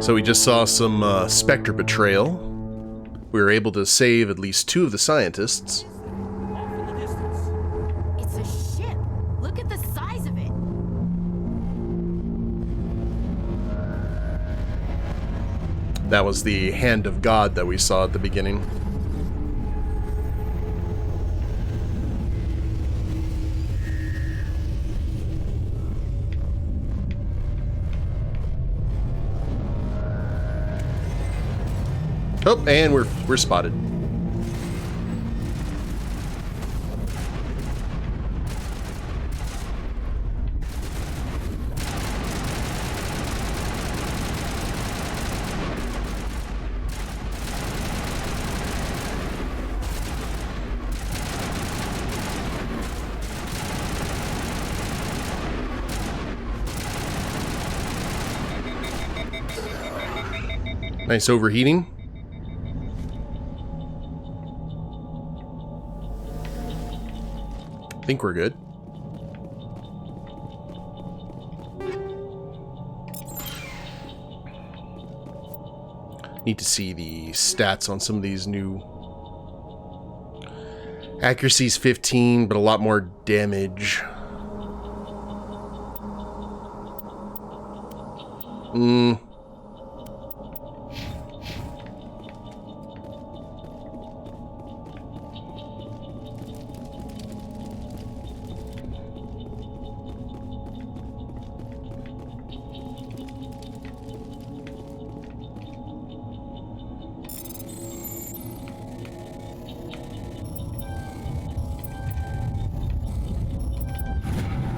So we just saw some Spectre betrayal. We were able to save at least 2 of the scientists. Off in the distance. It's a ship. Look at the size of it. That was the hand of God that we saw at the beginning. Oh, and we're spotted. Nice overheating. I think we're good. Need to see the stats on some of these new. Accuracy's 15, but a lot more damage.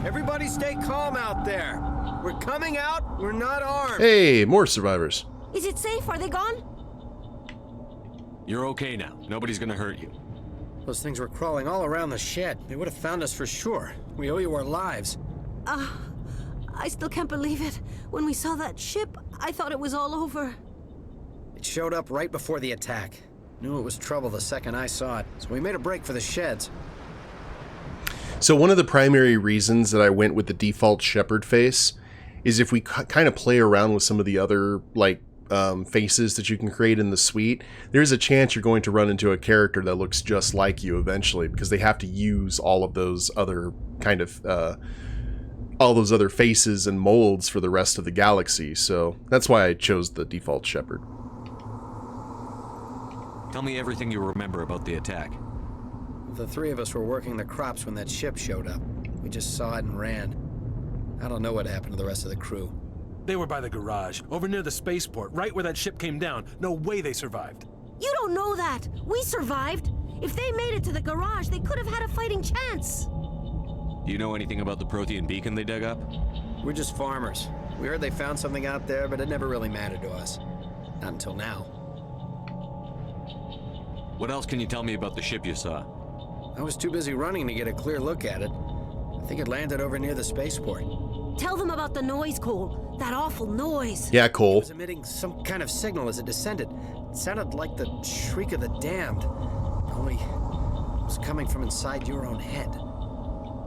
Everybody stay calm out there. We're coming out, we're not armed. Hey, more survivors. Is it safe? Are they gone? You're okay now. Nobody's gonna hurt you. Those things were crawling all around the shed. They would have found us for sure. We owe you our lives. I still can't believe it. When we saw that ship, I thought it was all over. It showed up right before the attack. Knew it was trouble the second I saw it, so we made a break for the sheds. So one of the primary reasons that I went with the default Shepard face is if we kind of play around with some of the other like faces that you can create in the suite, there's a chance you're going to run into a character that looks just like you eventually, because they have to use all of those other kind of all those other faces and molds for the rest of the galaxy. So that's why I chose the default Shepard. Tell me everything you remember about the attack. The 3 of us were working the crops when that ship showed up. We just saw it and ran. I don't know what happened to the rest of the crew. They were by the garage, over near the spaceport, right where that ship came down. No way they survived. You don't know that. We survived. If they made it to the garage, they could have had a fighting chance. Do you know anything about the Prothean beacon they dug up? We're just farmers. We heard they found something out there, but it never really mattered to us. Not until now. What else can you tell me about the ship you saw? I was too busy running to get a clear look at it. I think it landed over near the spaceport. Tell them about the noise, Cole. That awful noise. Yeah, It Cole. was emitting some kind of signal as it descended. It sounded like the shriek of the damned. Only it was coming from inside your own head.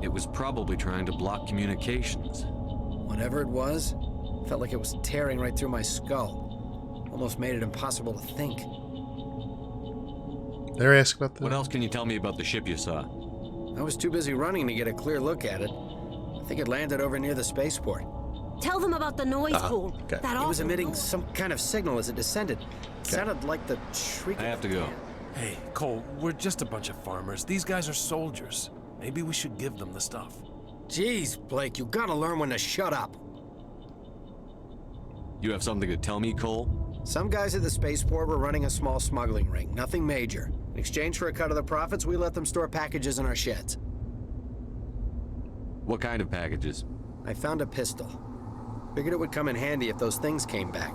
It was probably trying to block communications. Whatever it was, felt like it was tearing right through my skull. Almost made it impossible to think. Did I ask about that? What else can you tell me about the ship you saw? I was too busy running to get a clear look at it. I think it landed over near the spaceport. Tell them about the noise, Cole. okay. That awful It was emitting noise. some kind of signal as it descended. It sounded like the shriek I of have the to go. damned. Hey, Cole, we're just a bunch of farmers. These guys are soldiers. Maybe we should give them the stuff. Jeez, Blake, you gotta learn when to shut up. You have something to tell me, Cole? Some guys at the spaceport were running a small smuggling ring, nothing major. In exchange for a cut of the profits, we let them store packages in our sheds. What kind of packages? I found a pistol. Figured it would come in handy if those things came back.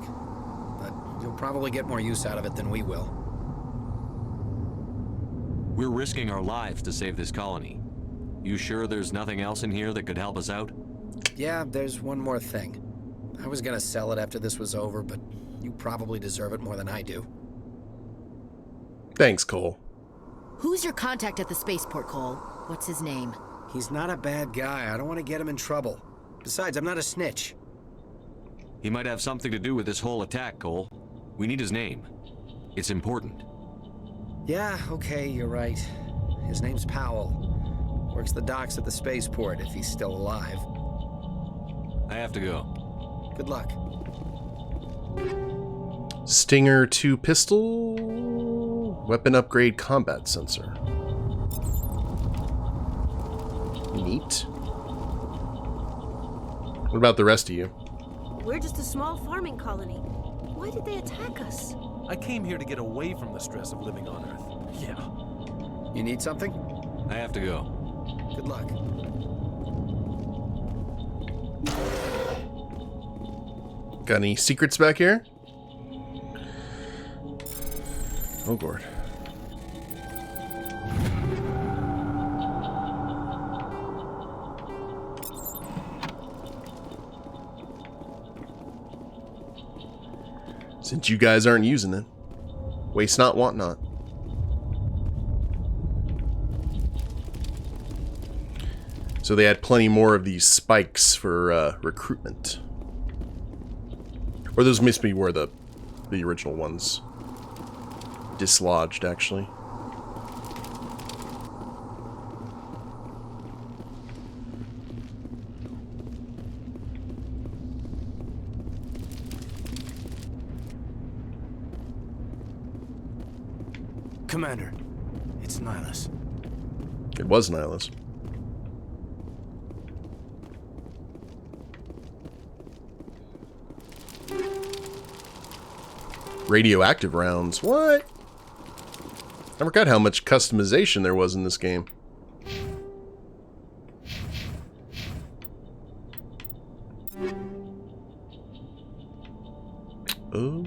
But you'll probably get more use out of it than we will. We're risking our lives to save this colony. You sure there's nothing else in here that could help us out? Yeah, there's one more thing. I was gonna sell it after this was over, but you probably deserve it more than I do. Thanks, Cole. Who's your contact at the spaceport, Cole? What's his name? He's not a bad guy. I don't want to get him in trouble. Besides, I'm not a snitch. He might have something to do with this whole attack, Cole. We need his name. It's important. Yeah, okay, you're right. His name's Powell. Works the docks at the spaceport if he's still alive. I have to go. Good luck. Stinger 2 pistol. Weapon upgrade combat sensor. Neat. What about the rest of you? We're just a small farming colony. Why did they attack us? I came here to get away from the stress of living on Earth. Yeah. You need something? I have to go. Good luck. Got any secrets back here? Oh, Lord. Since you guys aren't using it, waste not, want not. So they had plenty more of these spikes for recruitment. Or those must be where the original ones dislodged, actually. Commander, it's Nihlus. It was Nihlus. Radioactive rounds. What? I forgot how much customization there was in this game. Oh.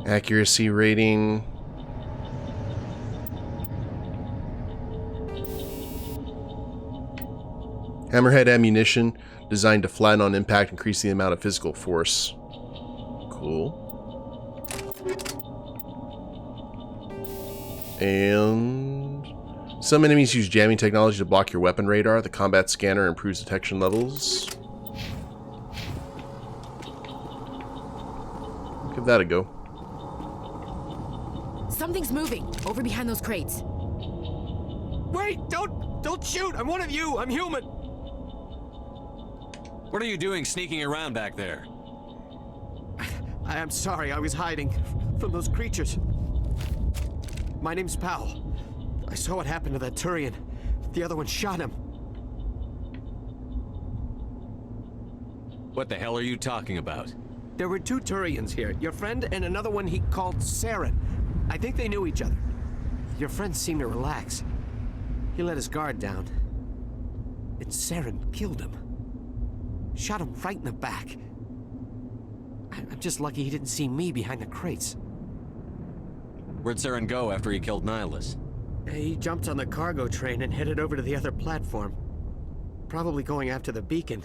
Accuracy rating. Hammerhead ammunition designed to flatten on impact, increase the amount of physical force. Cool. And some enemies use jamming technology to block your weapon radar. The combat scanner improves detection levels. Give that a go. Something's moving over behind those crates. Wait, don't shoot! I'm one of you! I'm human! What are you doing sneaking around back there? I'm sorry, I was hiding from those creatures. My name's Powell. I saw what happened to that Turian. The other one shot him. What the hell are you talking about? There were two Turians here, your friend and another one he called Saren. I think they knew each other. Your friend seemed to relax. He let his guard down. And Saren killed him. Shot him right in the back. I'm just lucky he didn't see me behind the crates. Where'd Saren go after he killed Nihlus? He jumped on the cargo train and headed over to the other platform. Probably going after the beacon.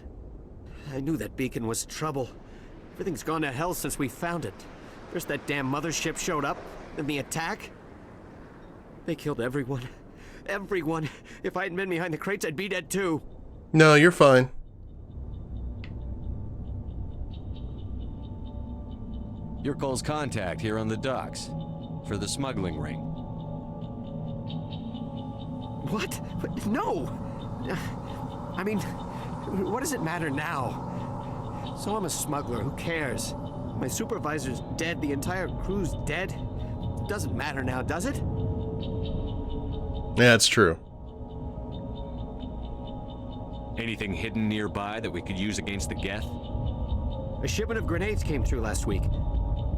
I knew that beacon was trouble. Everything's gone to hell since we found it. First that damn mothership showed up, then the attack. They killed everyone. Everyone. If I hadn't been behind the crates, I'd be dead too. No, you're fine. You're Cole's contact here on the docks for the smuggling ring. What? No! I mean, what does it matter now? So I'm a smuggler, who cares? My supervisor's dead, the entire crew's dead. It doesn't matter now, does it? Yeah, it's true. Anything hidden nearby that we could use against the Geth? A shipment of grenades came through last week.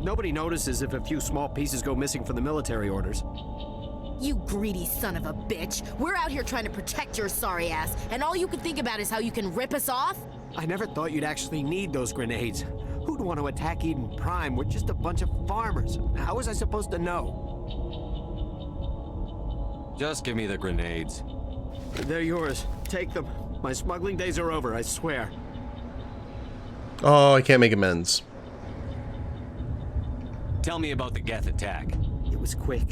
Nobody notices if a few small pieces go missing from the military orders. You greedy son of a bitch. We're out here trying to protect your sorry ass, and all you can think about is how you can rip us off? I never thought you'd actually need those grenades. Who'd want to attack Eden Prime? We're just a bunch of farmers. How was I supposed to know? Just give me the grenades. They're yours. Take them. My smuggling days are over, I swear. Oh, I can't make amends. Tell me about the Geth attack. It was quick.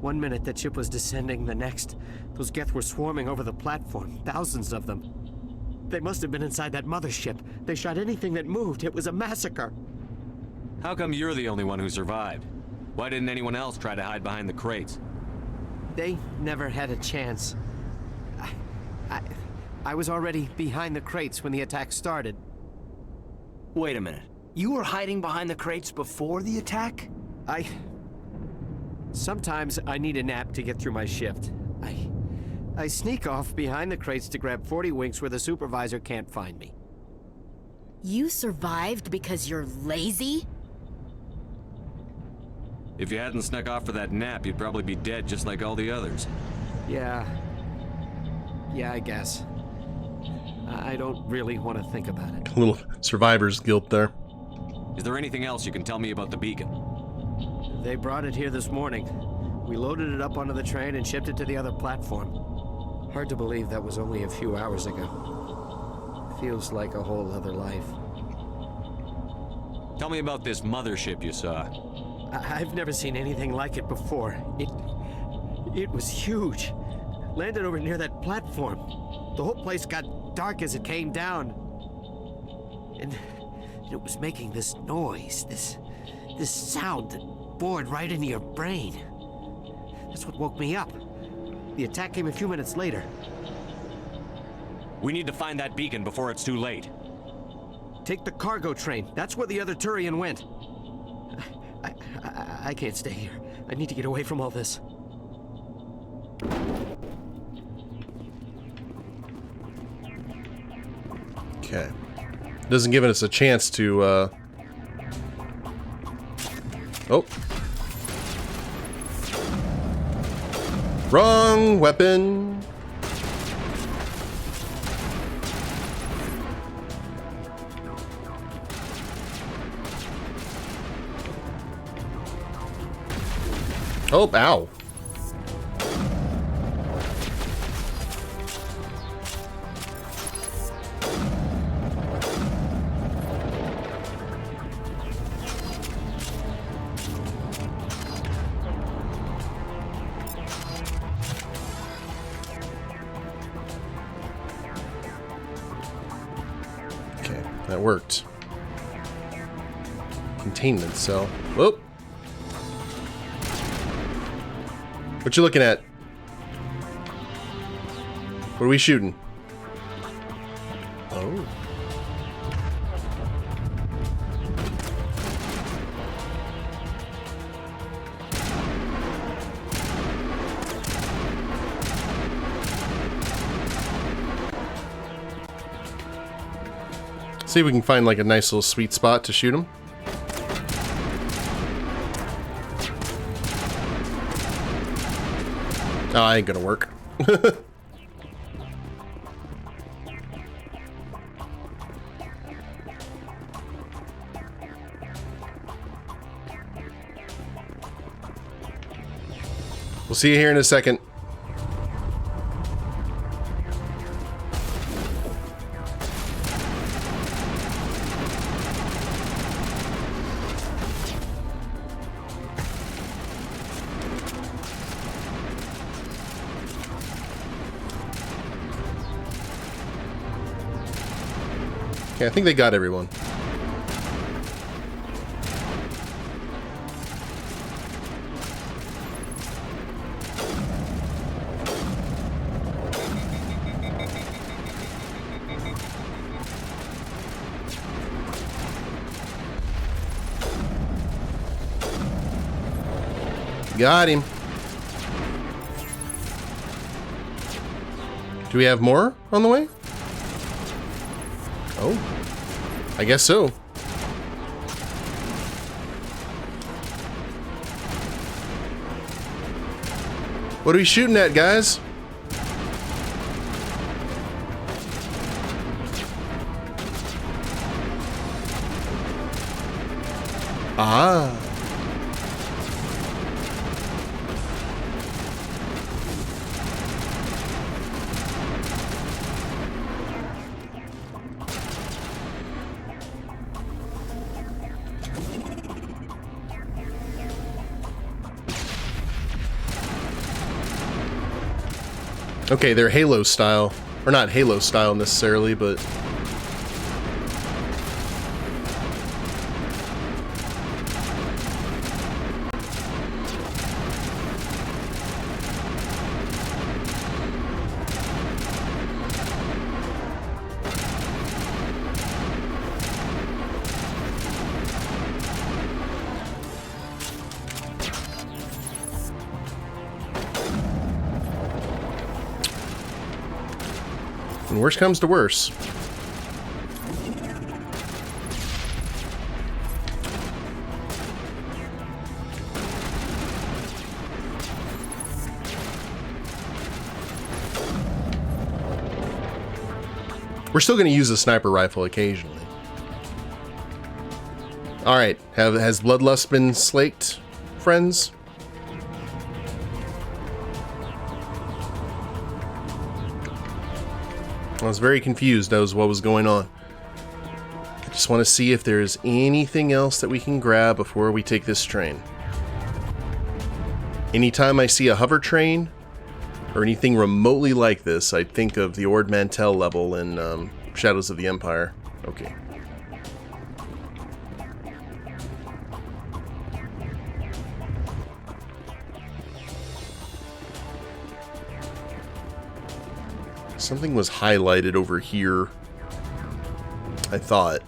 1 minute that ship was descending, the next, those Geth were swarming over the platform, thousands of them. They must have been inside that mothership. They shot anything that moved. It was a massacre. How come you're the only one who survived? Why didn't anyone else try to hide behind the crates? They never had a chance. I was already behind the crates when the attack started. Wait a minute. You were hiding behind the crates before the attack? Sometimes I need a nap to get through my shift. I sneak off behind the crates to grab 40 winks where the supervisor can't find me. You survived because you're lazy? If you hadn't snuck off for that nap, you'd probably be dead just like all the others. Yeah, I guess. I don't really want to think about it. A little survivor's guilt there. Is there anything else you can tell me about the beacon? They brought it here this morning. We loaded it up onto the train and shipped it to the other platform. Hard to believe that was only a few hours ago. Feels like a whole other life. Tell me about this mothership you saw. I've never seen anything like it before. It was huge. Landed over near that platform. The whole place got dark as it came down. And it was making this noise, this sound that bored right into your brain. That's what woke me up. The attack came a few minutes later. We need to find that beacon before it's too late. Take the cargo train. That's where the other Turian went. I can't stay here. I need to get away from all this. Okay. Doesn't give us a chance to, Oh. Wrong weapon. Oh, ow. Okay, that worked. Containment cell. Whoop. What you looking at? What are we shooting? Oh. See if we can find like a nice little sweet spot to shoot him. Oh, I ain't gonna work. We'll see you here in a second. Okay, I think they got everyone. Got him. Do we have more on the way? Oh, I guess so. What are we shooting at, guys? Ah. Okay, they're Halo style. Or not Halo style necessarily, but... And worst comes to worse. We're still going to use a sniper rifle occasionally. Alright, has Bloodlust been slaked, friends? I was very confused as what was going on. I just want to see if there's anything else that we can grab before we take this train. Anytime I see a hover train or anything remotely like this, I think of the Ord Mantell level in Shadows of the Empire. Okay. Something was highlighted over here, I thought.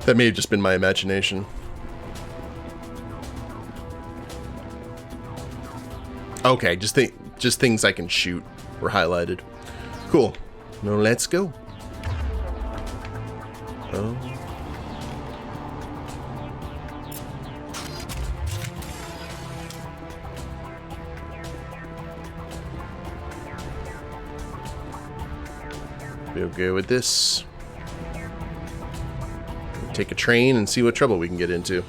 That may have just been my imagination. Okay, just things I can shoot were highlighted. Cool. Now let's go. Oh. We'll go with this. Take a train and see what trouble we can get into.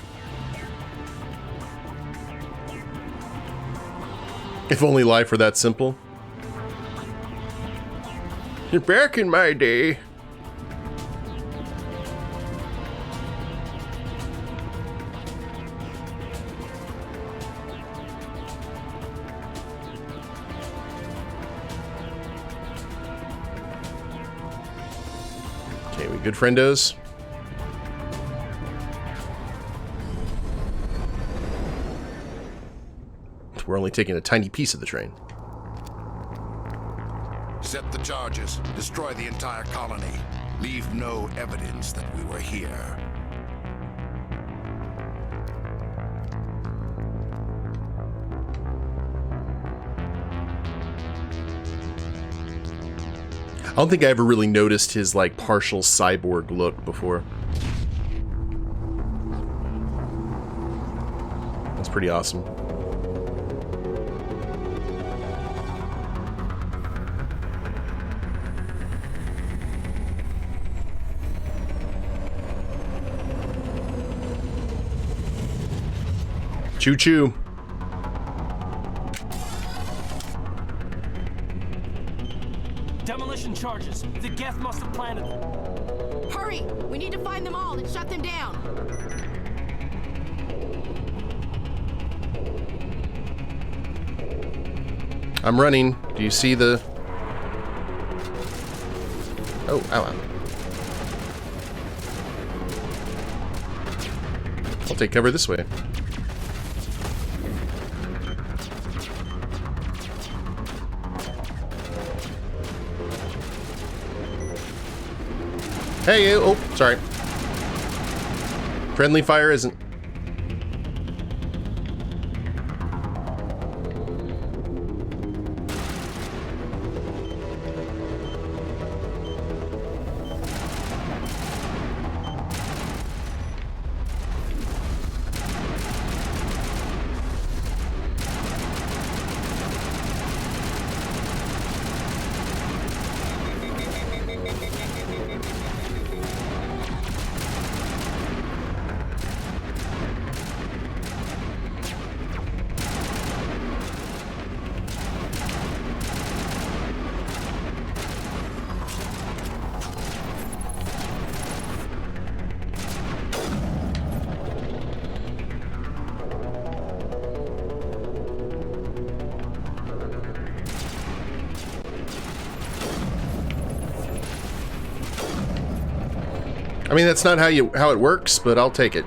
If only life were that simple. Back in my day. Okay, we good friendos? We're only taking a tiny piece of the train. Set the charges. Destroy the entire colony. Leave no evidence that we were here. I don't think I ever really noticed his, like, partial cyborg look before. That's pretty awesome. Choo-choo. Demolition charges. The Geth must have planted them. Hurry! We need to find them all and shut them down. I'm running. Do you see the... Oh, ow, ow. I'll take cover this way. Hey, you. Oh, sorry. Friendly fire isn't. I mean, that's not how it works, but I'll take it.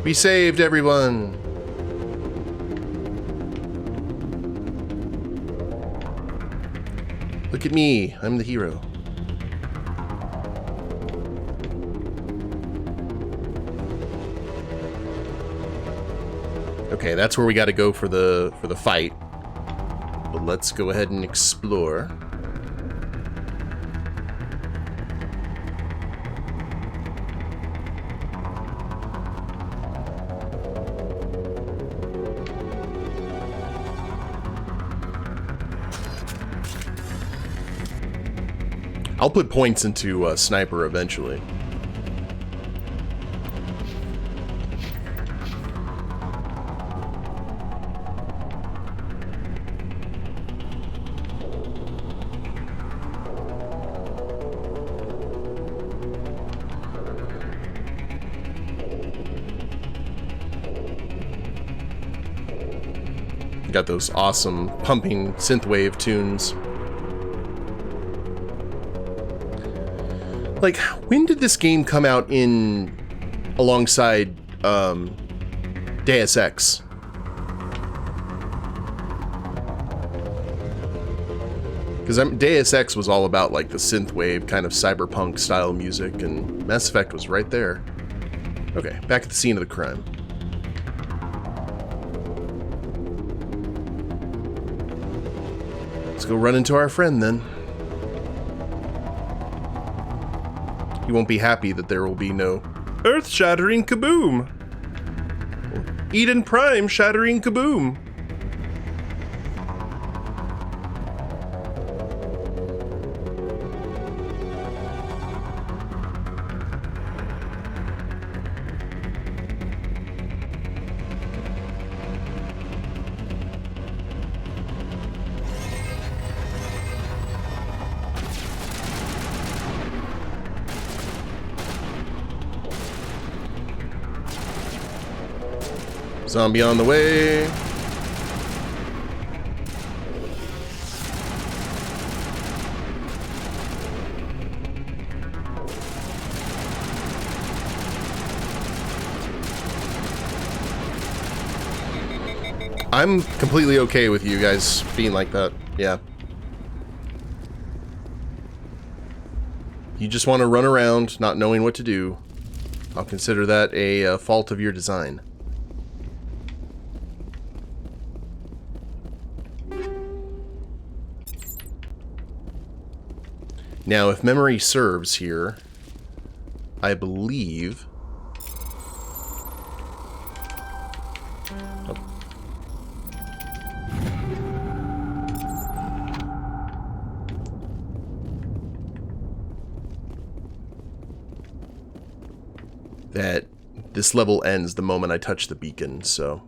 We saved everyone. Look at me, I'm the hero. Okay, that's where we got to go for the fight. But let's go ahead and explore. I'll put points into Sniper eventually. Got those awesome pumping synthwave tunes. Like, when did this game come out in alongside Deus Ex? Because Deus Ex was all about like the synthwave kind of cyberpunk style music, and Mass Effect was right there. Okay, back at the scene of the crime. Let's go run into our friend then. He won't be happy that there will be no earth-shattering kaboom. Eden Prime shattering kaboom. Zombie on the way. I'm completely okay with you guys being like that. Yeah. You just want to run around not knowing what to do. I'll consider that a fault of your design. Now, if memory serves here, I believe... Oh. That this level ends the moment I touch the beacon, so...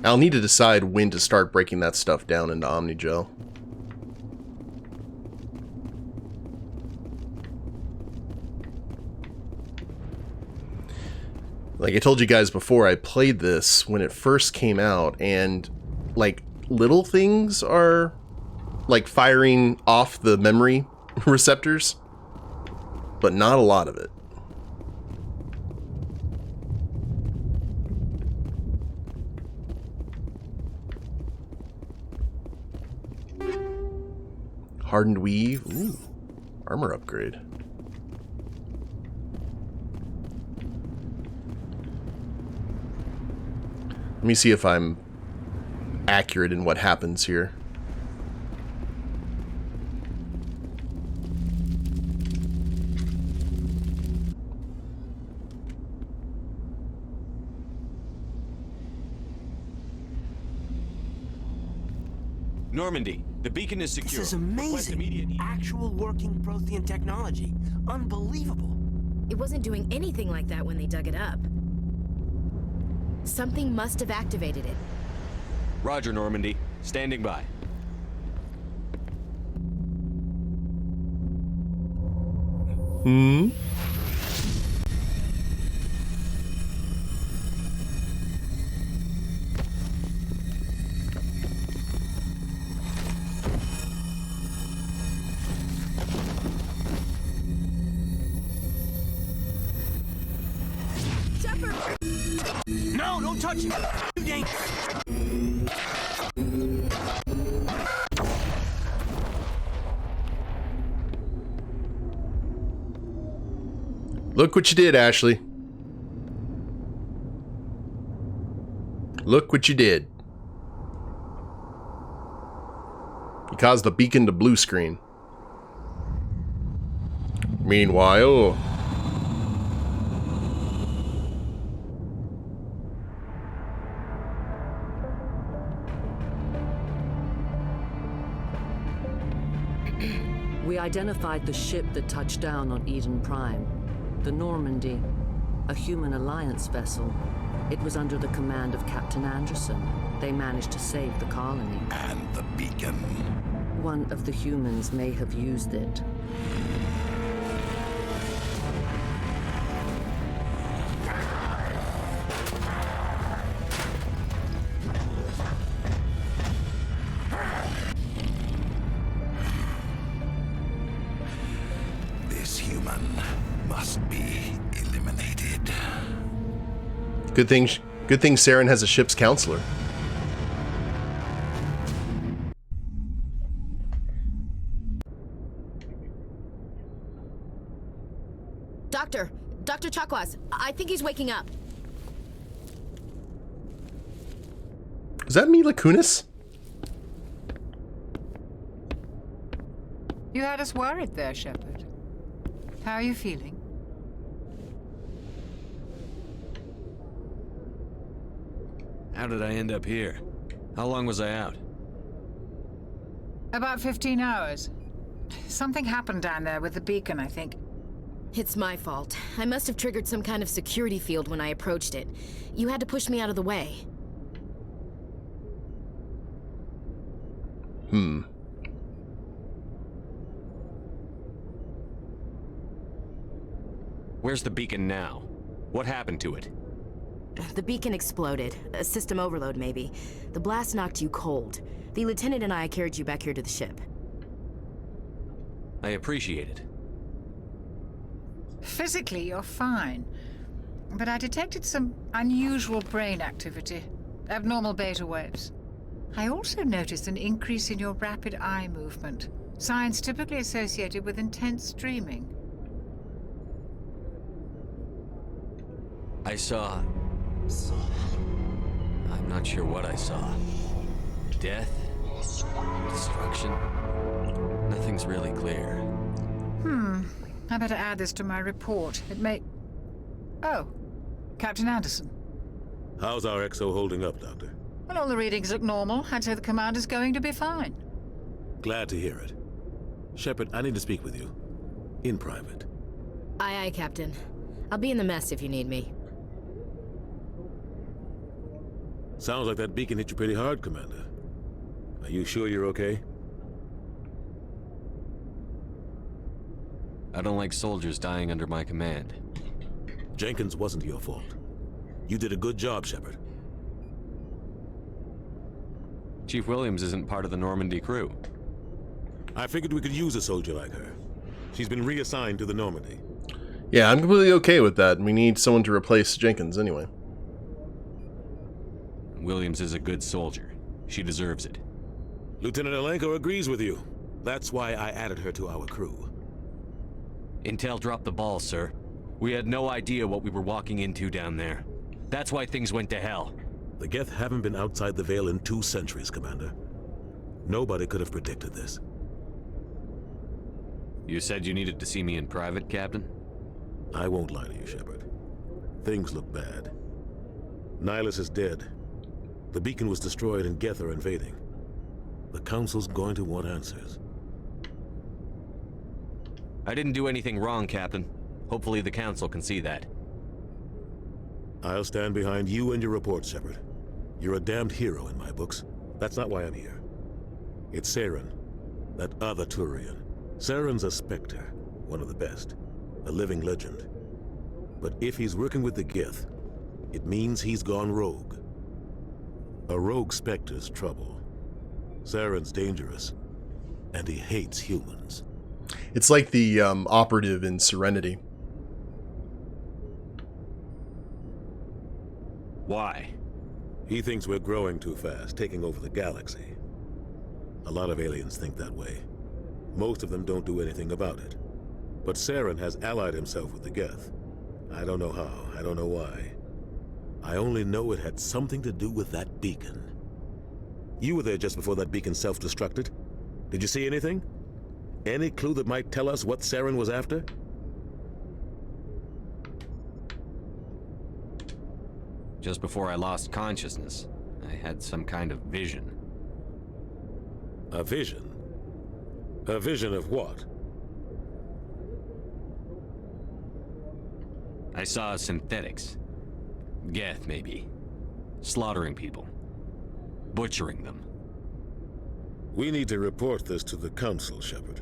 I'll need to decide when to start breaking that stuff down into Omnigel. Like I told you guys before, I played this when it first came out, and like little things are like firing off the memory receptors, but not a lot of it. Hardened weave. Ooh, armor upgrade. Let me see if I'm accurate in what happens here. Normandy, the beacon is secure. This is amazing. Actual working Prothean technology. Unbelievable. It wasn't doing anything like that when they dug it up. Something must have activated it. Roger, Normandy. Standing by. Shepard! No, don't touch it! Too dangerous! Look what you did, Ashley. Look what you did. You caused the beacon to blue screen. Meanwhile... We identified the ship that touched down on Eden Prime. The Normandy, a human alliance vessel. It was under the command of Captain Anderson. They managed to save the colony. And the beacon. One of the humans may have used it. This human must be eliminated. Good thing Saren has a ship's counselor. Dr. Chakwas, I think he's waking up. Is that Mila Kunis? You had us worried there, Shepard. How are you feeling? How did I end up here? How long was I out? About 15 hours. Something happened down there with the beacon, I think. It's my fault. I must have triggered some kind of security field when I approached it. You had to push me out of the way. Where's the beacon now? What happened to it? The beacon exploded. A system overload, maybe. The blast knocked you cold. The lieutenant and I carried you back here to the ship. I appreciate it. Physically, you're fine. But I detected some unusual brain activity. Abnormal beta waves. I also noticed an increase in your rapid eye movement. Signs typically associated with intense dreaming. I saw... I'm not sure what I saw. Death? Destruction? Nothing's really clear. I better add this to my report. It may... Oh, Captain Anderson. How's our XO holding up, Doctor? Well, all the readings look normal. I'd say the commander's going to be fine. Glad to hear it. Shepard, I need to speak with you. In private. Aye, aye, Captain. I'll be in the mess if you need me. Sounds like that beacon hit you pretty hard, Commander. Are you sure you're okay? I don't like soldiers dying under my command. Jenkins wasn't your fault. You did a good job, Shepard. Chief Williams isn't part of the Normandy crew. I figured we could use a soldier like her. She's been reassigned to the Normandy. Yeah, I'm completely okay with that. We need someone to replace Jenkins anyway. Williams is a good soldier. She deserves it. Lieutenant Alenko agrees with you. That's why I added her to our crew. Intel dropped the ball, sir. We had no idea what we were walking into down there. That's why things went to hell. The Geth haven't been outside the Veil in 2 centuries, Commander. Nobody could have predicted this. You said you needed to see me in private, Captain? I won't lie to you, Shepard. Things look bad. Nihlus is dead. The beacon was destroyed and Geth are invading. The Council's going to want answers. I didn't do anything wrong, Captain. Hopefully the Council can see that. I'll stand behind you and your report, Shepard. You're a damned hero in my books. That's not why I'm here. It's Saren, that other Turian. Saren's a Spectre, one of the best, a living legend. But if he's working with the Geth, it means he's gone rogue. A rogue Spectre's trouble. Saren's dangerous, and he hates humans. It's like the operative in Serenity. Why? He thinks we're growing too fast, taking over the galaxy. A lot of aliens think that way. Most of them don't do anything about it. But Saren has allied himself with the Geth. I don't know how, I don't know why. I only know it had something to do with that beacon. You were there just before that beacon self-destructed. Did you see anything? Any clue that might tell us what Saren was after? Just before I lost consciousness, I had some kind of vision. A vision? A vision of what? I saw synthetics. Geth, maybe. Slaughtering people. Butchering them. We need to report this to the Council, Shepard.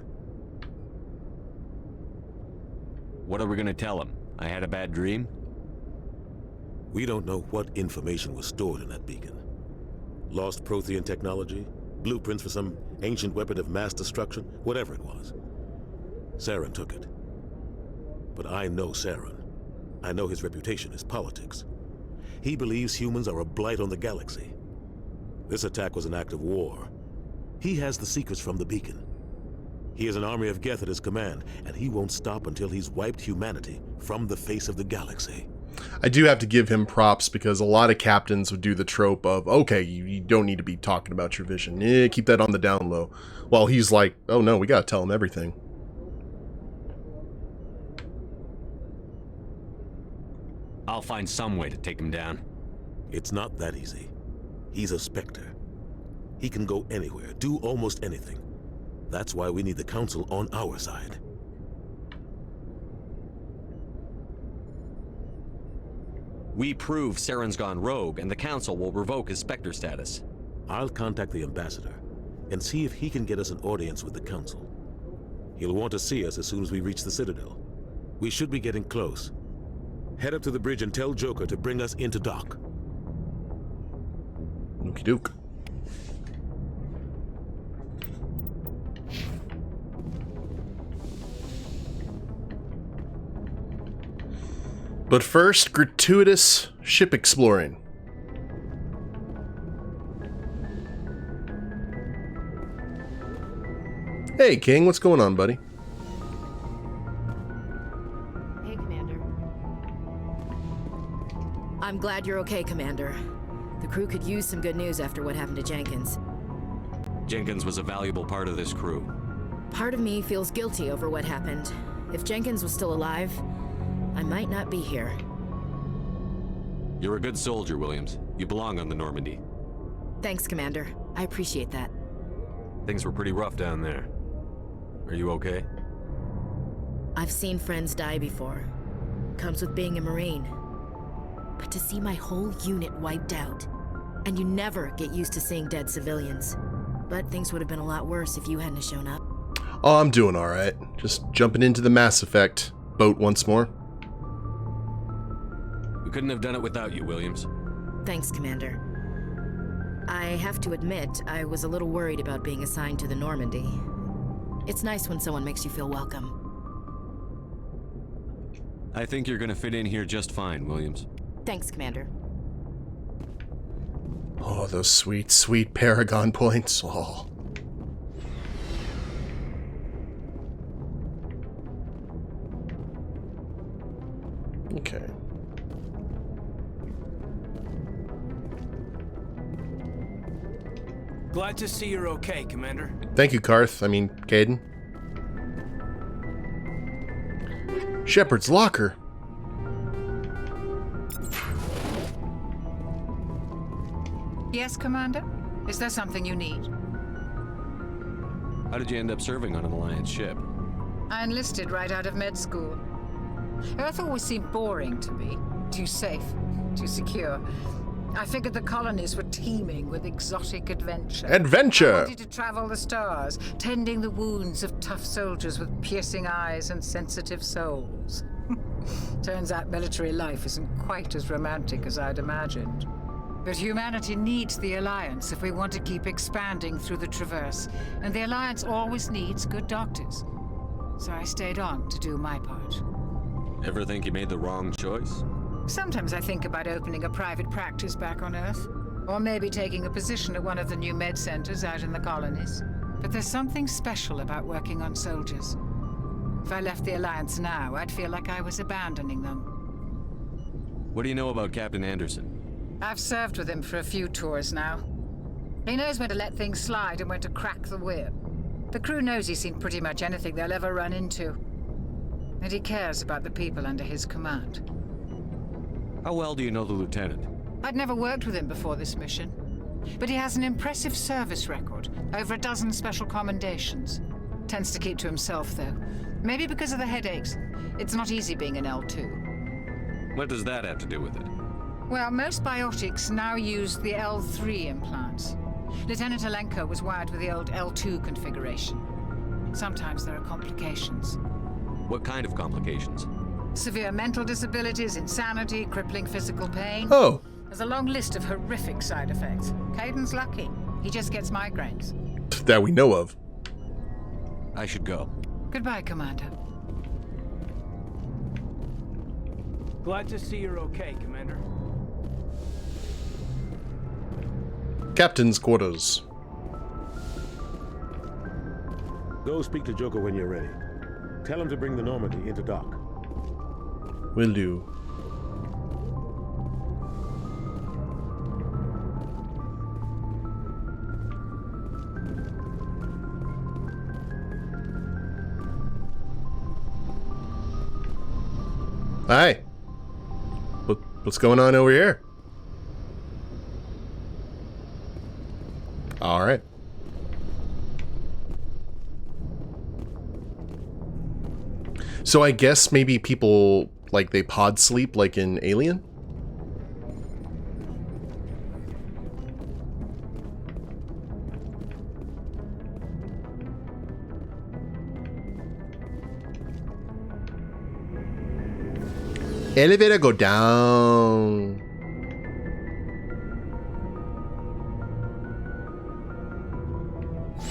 What are we gonna tell them? I had a bad dream? We don't know what information was stored in that beacon. Lost Prothean technology? Blueprints for some ancient weapon of mass destruction? Whatever it was. Saren took it. But I know Saren. I know his reputation is politics. He believes humans are a blight on the galaxy. This attack was an act of war. He has the secrets from the beacon. He has an army of Geth at his command, and he won't stop until he's wiped humanity from the face of the galaxy. I do have to give him props because a lot of captains would do the trope of, okay, you don't need to be talking about your vision. Keep that on the down low. While he's like, oh no, we gotta tell him everything. I'll find some way to take him down. It's not that easy. He's a Spectre. He can go anywhere, do almost anything. That's why we need the Council on our side. We prove Saren's gone rogue, and the Council will revoke his Spectre status. I'll contact the Ambassador and see if he can get us an audience with the Council. He'll want to see us as soon as we reach the Citadel. We should be getting close. Head up to the bridge and tell Joker to bring us into dock. Okie doke. But first, gratuitous ship exploring. Hey, King, what's going on, buddy? Hey, Commander. I'm glad you're okay, Commander. The crew could use some good news after what happened to Jenkins. Jenkins was a valuable part of this crew. Part of me feels guilty over what happened. If Jenkins was still alive, I might not be here. You're a good soldier, Williams. You belong on the Normandy. Thanks, Commander. I appreciate that. Things were pretty rough down there. Are you okay? I've seen friends die before. Comes with being a Marine. But to see my whole unit wiped out, and you never get used to seeing dead civilians. But things would have been a lot worse if you hadn't shown up. Oh, I'm doing alright. Just jumping into the Mass Effect boat once more. We couldn't have done it without you, Williams. Thanks, Commander. I have to admit, I was a little worried about being assigned to the Normandy. It's nice when someone makes you feel welcome. I think you're gonna fit in here just fine, Williams. Thanks, Commander. Oh, those sweet, sweet Paragon points. Oh. Okay. Glad to see you're okay, Commander. Thank you, Karth. I mean, Caden. Shepard's locker. Yes, Commander? Is there something you need? How did you end up serving on an Alliance ship? I enlisted right out of med school. Earth always seemed boring to me. Too safe, too secure. I figured the colonies were teeming with exotic adventure. Adventure! I wanted to travel the stars, tending the wounds of tough soldiers with piercing eyes and sensitive souls. Turns out military life isn't quite as romantic as I'd imagined. But humanity needs the Alliance if we want to keep expanding through the Traverse, and the Alliance always needs good doctors. So I stayed on to do my part. Ever think you made the wrong choice? Sometimes I think about opening a private practice back on Earth, or maybe taking a position at one of the new med centers out in the colonies. But there's something special about working on soldiers. If I left the Alliance now, I'd feel like I was abandoning them. What do you know about Captain Anderson? I've served with him for a few tours now. He knows when to let things slide and when to crack the whip. The crew knows he's seen pretty much anything they'll ever run into. And he cares about the people under his command. How well do you know the lieutenant? I'd never worked with him before this mission. But he has an impressive service record, over a dozen special commendations. Tends to keep to himself, though. Maybe because of the headaches. It's not easy being an L2. What does that have to do with it? Well, most biotics now use the L3 implants. Lieutenant Alenko was wired with the old L2 configuration. Sometimes there are complications. What kind of complications? Severe mental disabilities, insanity, crippling physical pain. Oh. There's a long list of horrific side effects. Kaiden's lucky. He just gets migraines. That we know of. I should go. Goodbye, Commander. Glad to see you're okay, Commander. Captain's quarters. Go speak to Joker when you're ready. Tell him to bring the Normandy into dock. Will do. Hi. What's going on over here? All right. So I guess maybe people, like, they pod sleep like in Alien? Elevator go down.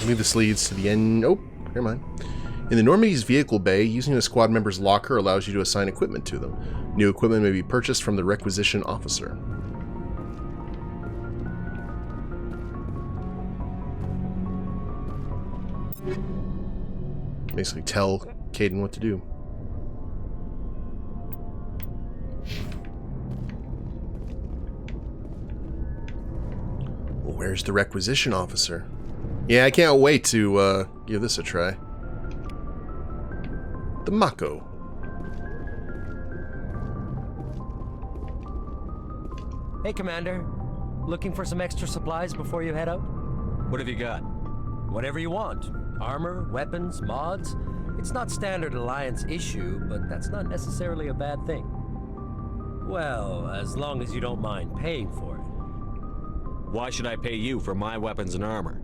Maybe this leads to the end. Oh, never mind. In the Normandy's vehicle bay, using a squad member's locker allows you to assign equipment to them. New equipment may be purchased from the requisition officer. Basically tell Kaidan what to do. Well, where's the requisition officer? Yeah, I can't wait to give this a try. The Mako. Hey, Commander. Looking for some extra supplies before you head out? What have you got? Whatever you want. Armor, weapons, mods. It's not standard Alliance issue, but that's not necessarily a bad thing. Well, as long as you don't mind paying for it. Why should I pay you for my weapons and armor?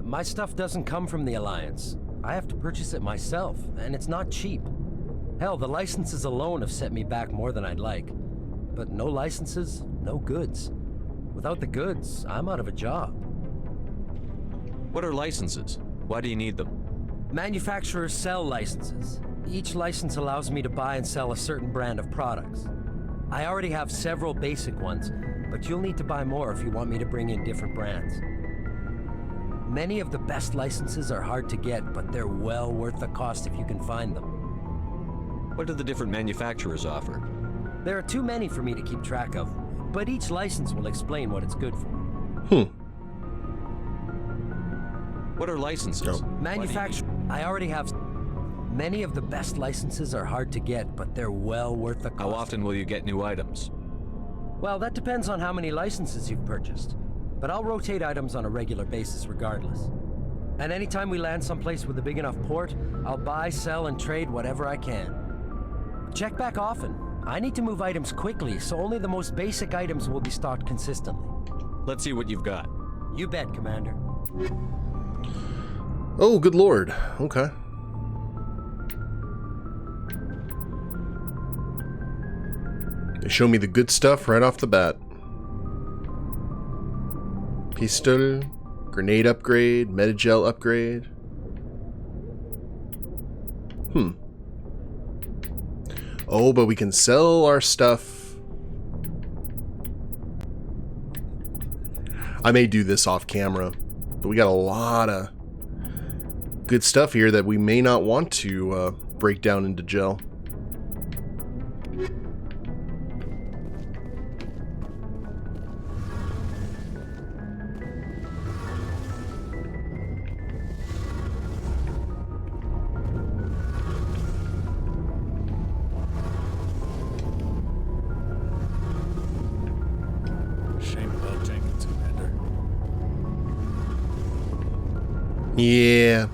My stuff doesn't come from the Alliance. I have to purchase it myself, and it's not cheap. Hell, the licenses alone have set me back more than I'd like. But no licenses, no goods. Without the goods, I'm out of a job. What are licenses? Why do you need them? Manufacturers sell licenses. Each license allows me to buy and sell a certain brand of products. I already have several basic ones, but you'll need to buy more if you want me to bring in different brands. Many of the best licenses are hard to get, but they're well worth the cost if you can find them. What do the different manufacturers offer? There are too many for me to keep track of, but each license will explain what it's good for. What are licenses? I already have... Many of the best licenses are hard to get, but they're well worth the cost. How often will you get new items? Well, that depends on how many licenses you've purchased. But I'll rotate items on a regular basis regardless. And anytime we land someplace with a big enough port, I'll buy, sell, and trade whatever I can. Check back often. I need to move items quickly, so only the most basic items will be stocked consistently. Let's see what you've got. You bet, Commander. Oh, good lord. Okay. They show me the good stuff right off the bat. Pistol, grenade upgrade, metagel upgrade. Oh, but we can sell our stuff. I may do this off camera, but we got a lot of good stuff here that we may not want to break down into gel. Yeah.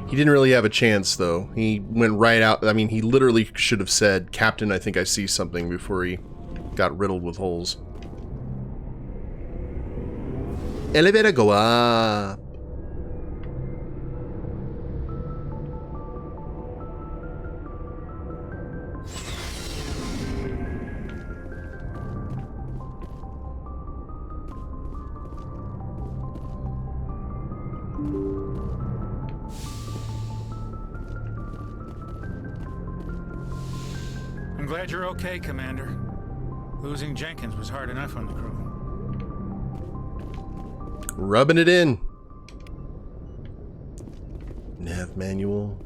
He didn't really have a chance, though. He went right out. I mean, he literally should have said, "Captain, I think I see something," before he got riddled with holes. Elevator go up. I'm glad you're okay, Commander. Losing Jenkins was hard enough on the crew. Rubbing it in. Nav manual.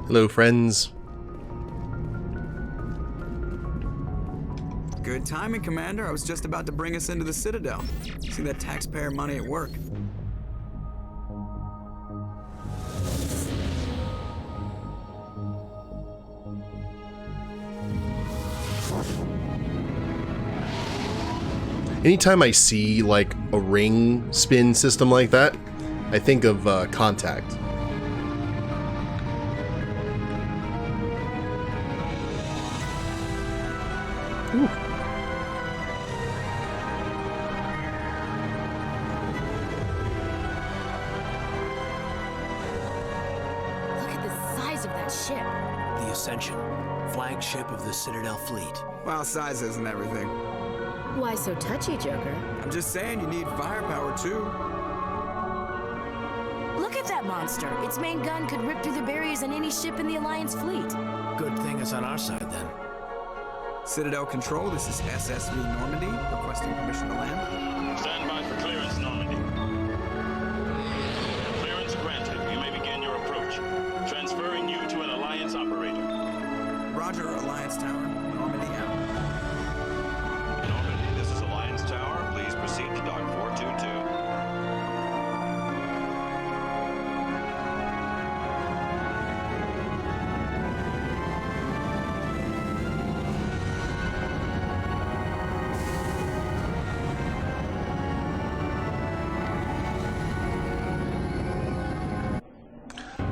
Hello, friends. Good timing, Commander. I was just about to bring us into the Citadel. See that taxpayer money at work. Anytime I see, like, a ring spin system like that, I think of Contact. Ooh. Look at the size of that ship. The Ascension, flagship of the Citadel fleet. Well, size isn't everything. Why so touchy, Joker? I'm just saying you need firepower, too. Look at that monster. Its main gun could rip through the barriers in any ship in the Alliance fleet. Good thing it's on our side, then. Citadel Control, this is SSV Normandy, requesting permission to land. Stand by for clearance, Normandy. Clearance granted. You may begin your approach. Transferring you to an Alliance operator. Roger, Alliance Tower. Normandy out. Normandy, this is Alliance Tower. Please proceed to Dock 422.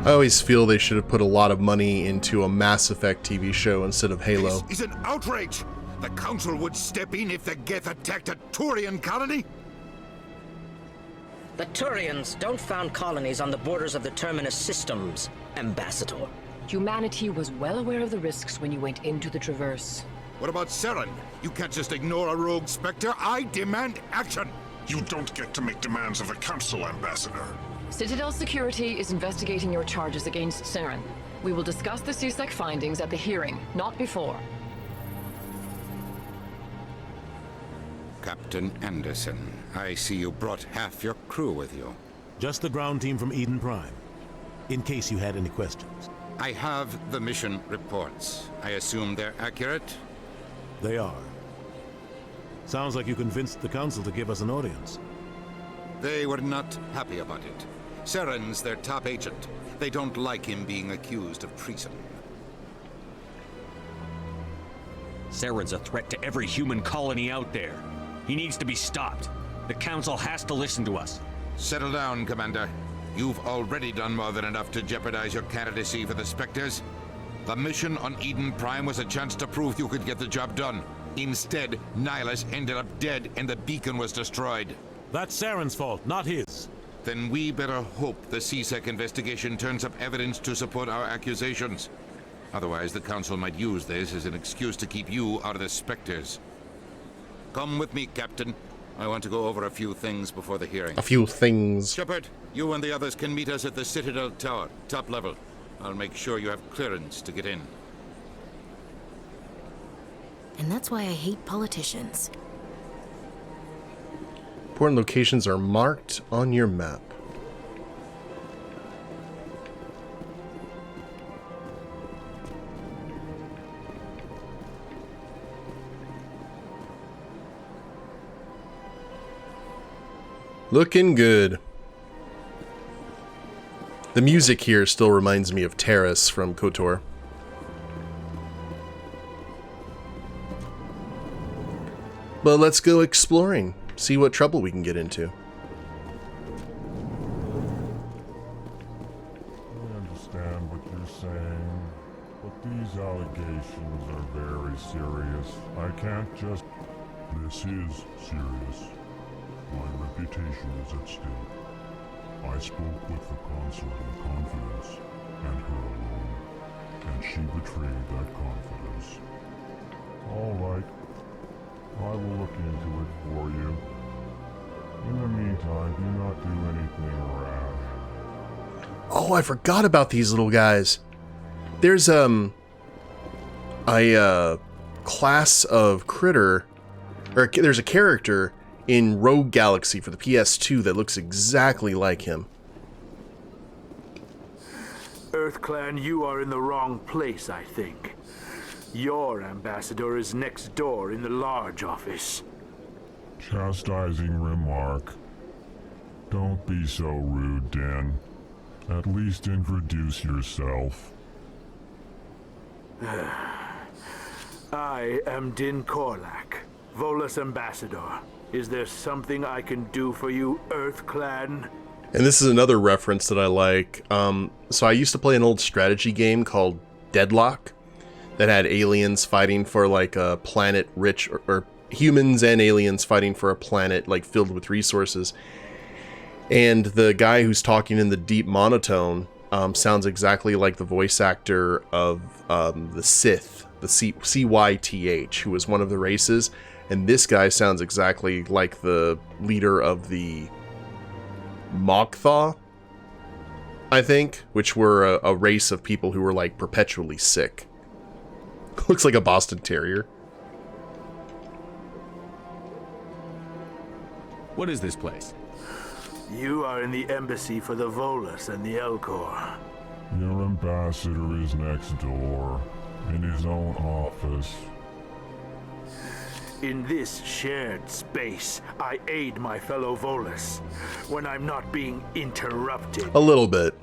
I always feel they should have put a lot of money into a Mass Effect TV show instead of Halo. This is an outrage! The Council would step in if the Geth attacked a Turian colony? The Turians don't found colonies on the borders of the Terminus systems, Ambassador. Humanity was well aware of the risks when you went into the Traverse. What about Saren? You can't just ignore a rogue Spectre. I demand action! You don't get to make demands of the Council, Ambassador. Citadel Security is investigating your charges against Saren. We will discuss the CSEC findings at the hearing, not before. Captain Anderson, I see you brought half your crew with you. Just the ground team from Eden Prime, in case you had any questions. I have the mission reports. I assume they're accurate? They are. Sounds like you convinced the Council to give us an audience. They were not happy about it. Saren's their top agent. They don't like him being accused of treason. Saren's a threat to every human colony out there. He needs to be stopped. The Council has to listen to us. Settle down, Commander. You've already done more than enough to jeopardize your candidacy for the Spectres. The mission on Eden Prime was a chance to prove you could get the job done. Instead, Nihlus ended up dead and the beacon was destroyed. That's Saren's fault, not his. Then we better hope the CSEC investigation turns up evidence to support our accusations. Otherwise, the Council might use this as an excuse to keep you out of the Spectres. Come with me, Captain. I want to go over a few things before the hearing. A few things. Shepard, you and the others can meet us at the Citadel Tower, top level. I'll make sure you have clearance to get in. And that's why I hate politicians. Important locations are marked on your map. Looking good. The music here still reminds me of Terrace from KOTOR. But let's go exploring, see what trouble we can get into. I understand what you're saying, but these allegations are very serious. I can't just... This is serious. My reputation is at stake. I spoke with the consort in confidence, and her alone, and she betrayed that confidence. All right. I will look into it for you. In the meantime, do not do anything rash. Oh, I forgot about these little guys. There's a class of critter, or there's a character in Rogue Galaxy for the PS2 that looks exactly like him. EarthClan, you are in the wrong place, I think. Your ambassador is next door in the large office. Chastising remark. Don't be so rude, Dan. At least introduce yourself. I am Din Korlak, Volus ambassador. Is there something I can do for you, EarthClan? And this is another reference that I like. So I used to play an old strategy game called Deadlock that had aliens fighting for like a planet rich, or humans and aliens fighting for a planet like filled with resources. And the guy who's talking in the deep monotone sounds exactly like the voice actor of the Sith, the CYTH, who was one of the races. And this guy sounds exactly like the leader of the Mogthaw, I think, which were a race of people who were like perpetually sick. Looks like a Boston Terrier. What is this place? You are in the embassy for the Volus and the Elcor. Your ambassador is next door, in his own office. In this shared space, I aid my fellow Volus when I'm not being interrupted. A little bit.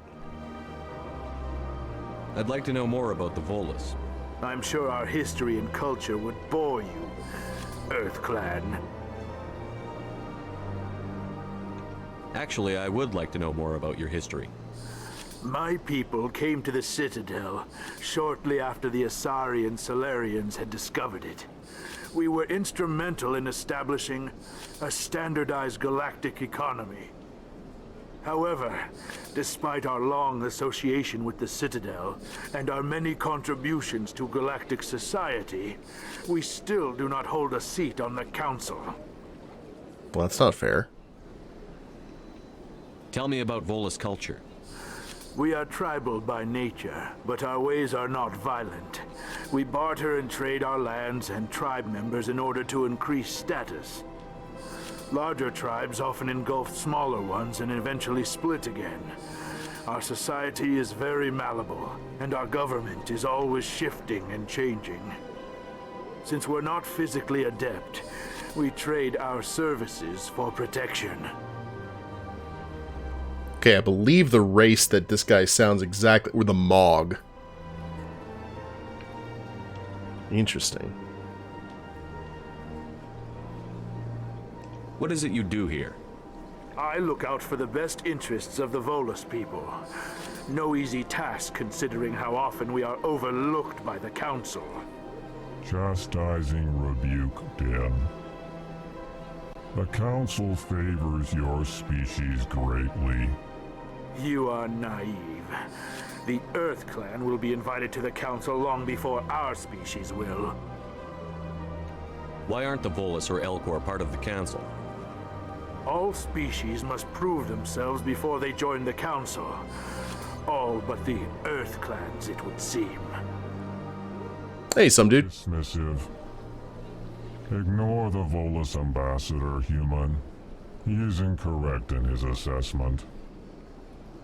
I'd like to know more about the Volus. I'm sure our history and culture would bore you, EarthClan. Actually, I would like to know more about your history. My people came to the Citadel shortly after the Asari and Solarians had discovered it. We were instrumental in establishing a standardized galactic economy. However, despite our long association with the Citadel and our many contributions to galactic society, we still do not hold a seat on the Council. Well, that's not fair. Tell me about Volus culture. We are tribal by nature, but our ways are not violent. We barter and trade our lands and tribe members in order to increase status. Larger tribes often engulf smaller ones and eventually split again. Our society is very malleable, and our government is always shifting and changing. Since we're not physically adept, we trade our services for protection. Okay, I believe the race that this guy sounds exactly... We're the Mog. Interesting. What is it you do here? I look out for the best interests of the Volus people. No easy task considering how often we are overlooked by the Council. Chastising rebuke, Den. The Council favors your species greatly. You are naive. The Earth Clan will be invited to the Council long before our species will. Why aren't the Volus or Elcor part of the Council? All species must prove themselves before they join the Council. All but the Earth Clans, it would seem. Hey, some dude. Dismissive. Ignore the Volus ambassador, human. He is incorrect in his assessment.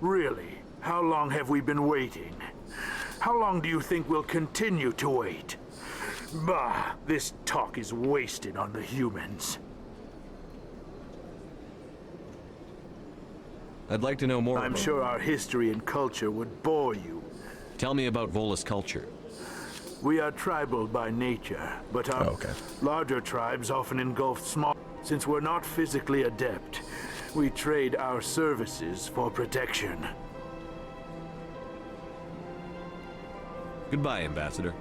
Really? How long have we been waiting? How long do you think we'll continue to wait? Bah, this talk is wasted on the humans. I'd like to know more. I'm sure our history and culture would bore you. Tell me about Volus culture. We are tribal by nature, but our larger tribes often engulf small. Since we're not physically adept, we trade our services for protection. Goodbye, Ambassador.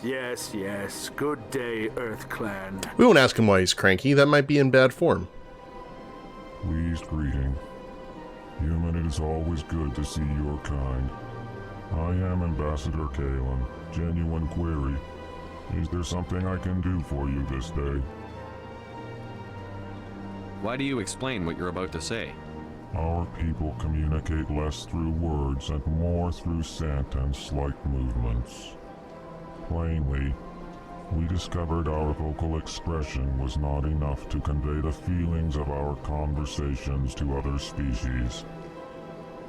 Yes, yes. Good day, Earth Clan. We won't ask him why he's cranky. That might be in bad form. Pleased greeting. Human, it is always good to see your kind. I am Ambassador Kalen. Genuine query. Is there something I can do for you this day? Why do you explain what you're about to say? Our people communicate less through words and more through scent and slight movements. Plainly, we discovered our vocal expression was not enough to convey the feelings of our conversations to other species.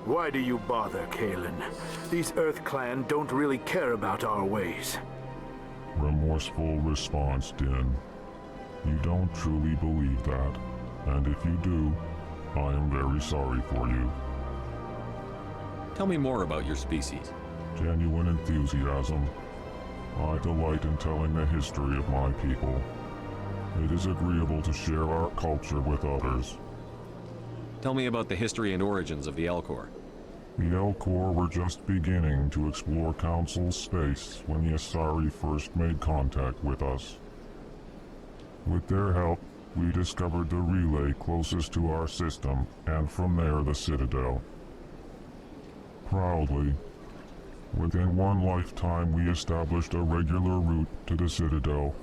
Why do you bother, Kalen? These Earth Clan don't really care about our ways. Remorseful response, Din. You don't truly believe that, and if you do, I am very sorry for you. Tell me more about your species. Genuine enthusiasm. I delight in telling the history of my people. It is agreeable to share our culture with others. Tell me about the history and origins of the Elcor. The Elcor were just beginning to explore Council space when the Asari first made contact with us. With their help, we discovered the relay closest to our system, and from there the Citadel. Proudly, within one lifetime we established a regular route to the Citadel,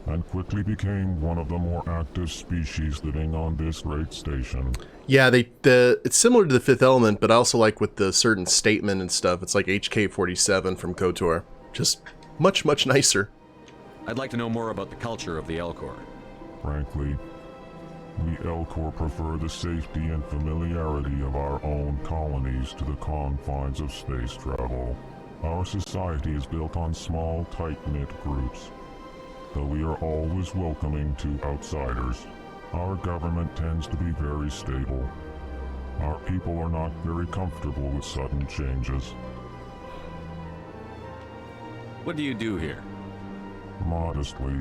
and quickly became one of the more active species living on this great station. Yeah, it's similar to the Fifth Element, but I also like with the certain statement and stuff. It's like HK-47 from KOTOR. Just much, much nicer. I'd like to know more about the culture of the Elcor. Frankly, we Elcor prefer the safety and familiarity of our own colonies to the confines of space travel. Our society is built on small, tight-knit groups. Though we are always welcoming to outsiders, our government tends to be very stable. Our people are not very comfortable with sudden changes. What do you do here? Modestly,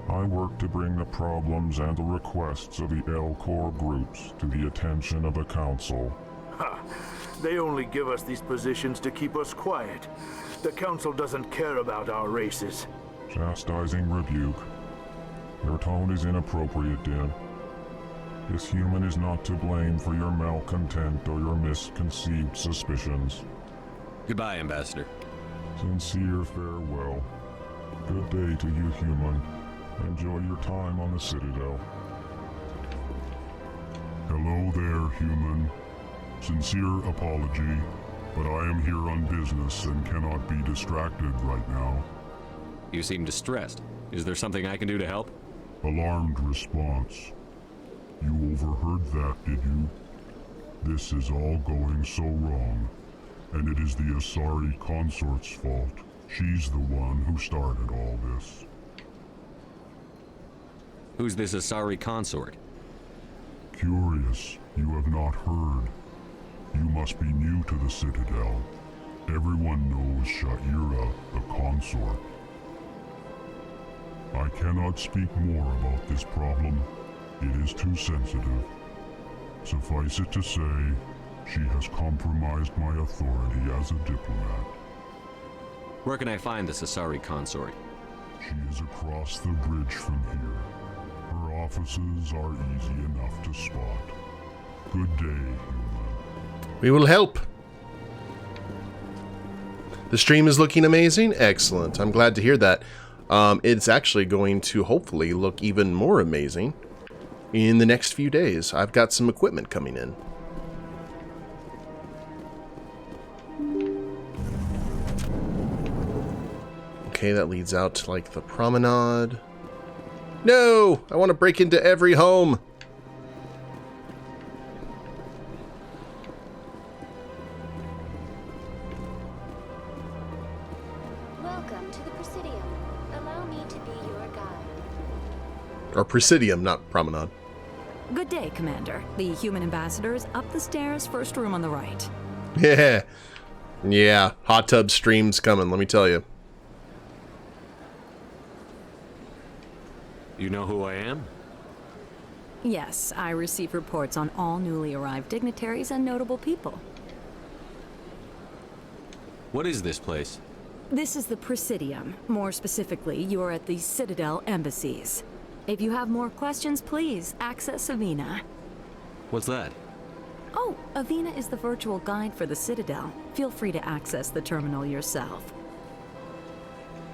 I work to bring the problems and the requests of the Elcor groups to the attention of the Council. Ha! They only give us these positions to keep us quiet. The Council doesn't care about our races. Chastising rebuke. Your tone is inappropriate, Din. This human is not to blame for your malcontent or your misconceived suspicions. Goodbye, Ambassador. Sincere farewell. Good day to you, human. Enjoy your time on the Citadel. Hello there, human. Sincere apology, but I am here on business and cannot be distracted right now. You seem distressed. Is there something I can do to help? Alarmed response. You overheard that, did you? This is all going so wrong, and it is the Asari consort's fault. She's the one who started all this. Who's this Asari consort? Curious, you have not heard. You must be new to the Citadel. Everyone knows Sha'ira, the consort. I cannot speak more about this problem. It is too sensitive. Suffice it to say, she has compromised my authority as a diplomat. Where can I find this Asari consort? She is across the bridge from here. Her offices are easy enough to spot. Good day, human. We will help. The stream is looking amazing. Excellent. I'm glad to hear that. It's actually going to hopefully look even more amazing in the next few days. I've got some equipment coming in. Okay, that leads out to like the promenade. No! I want to break into every home. Welcome to the Presidium. Allow me to be your guide. Or Presidium, not promenade. Good day, Commander. The human ambassador is up the stairs, first room on the right. Yeah. Yeah, hot tub stream's coming, let me tell you. You know who I am? Yes, I receive reports on all newly arrived dignitaries and notable people. What is this place? This is the Presidium. More specifically, you're at the Citadel embassies. If you have more questions, please access Avina. What's that? Oh, Avina is the virtual guide for the Citadel. Feel free to access the terminal yourself.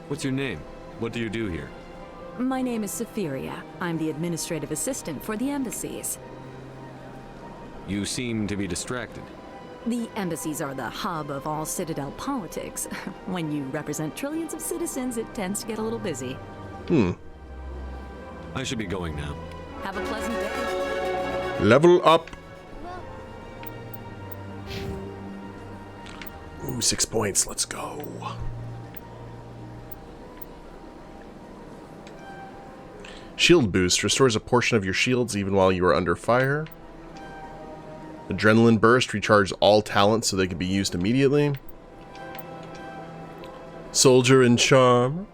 What's your name? What do you do here? My name is Safiria. I'm the administrative assistant for the embassies. You seem to be distracted. The embassies are the hub of all Citadel politics. When you represent trillions of citizens, it tends to get a little busy. I should be going now. Have a pleasant day. Level up. Ooh, 6 points. Let's go. Shield boost restores a portion of your shields even while you are under fire. Adrenaline burst recharges all talents so they can be used immediately. Soldier and charm.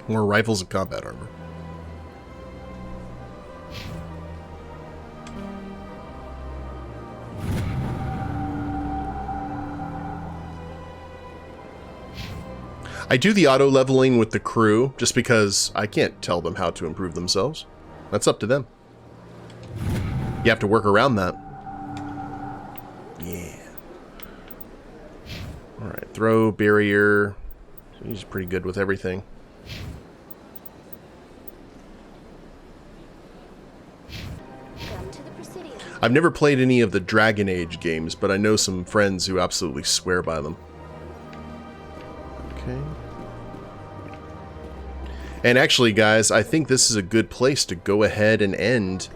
More rifles and combat armor. I do the auto leveling with the crew just because I can't tell them how to improve themselves. That's up to them. You have to work around that. Yeah. Alright, throw, barrier. He's pretty good with everything. I've never played any of the Dragon Age games, but I know some friends who absolutely swear by them. Okay. And actually, guys, I think this is a good place to go ahead and end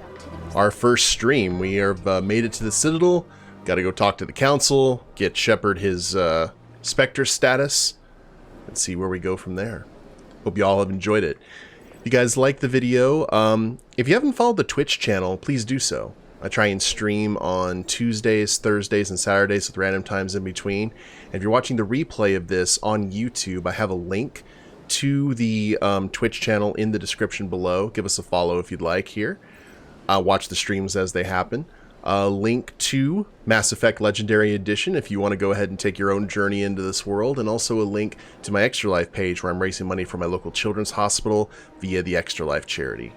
our first stream. We have made it to the Citadel. Got to go talk to the Council, get Shepard his Spectre status, and see where we go from there. Hope you all have enjoyed it. If you guys like the video, if you haven't followed the Twitch channel, please do so. I try and stream on Tuesdays, Thursdays, and Saturdays with random times in between. And if you're watching the replay of this on YouTube, I have a link to the Twitch channel in the description below. Give us a follow if you'd like here. Watch the streams as they happen. A link to Mass Effect Legendary Edition if you want to go ahead and take your own journey into this world. And also a link to my Extra Life page where I'm raising money for my local children's hospital via the Extra Life charity.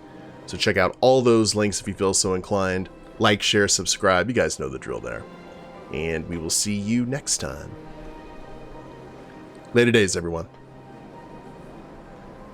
So check out all those links if you feel so inclined. Like, share, subscribe. You guys know the drill there. And we will see you next time. Later days, everyone.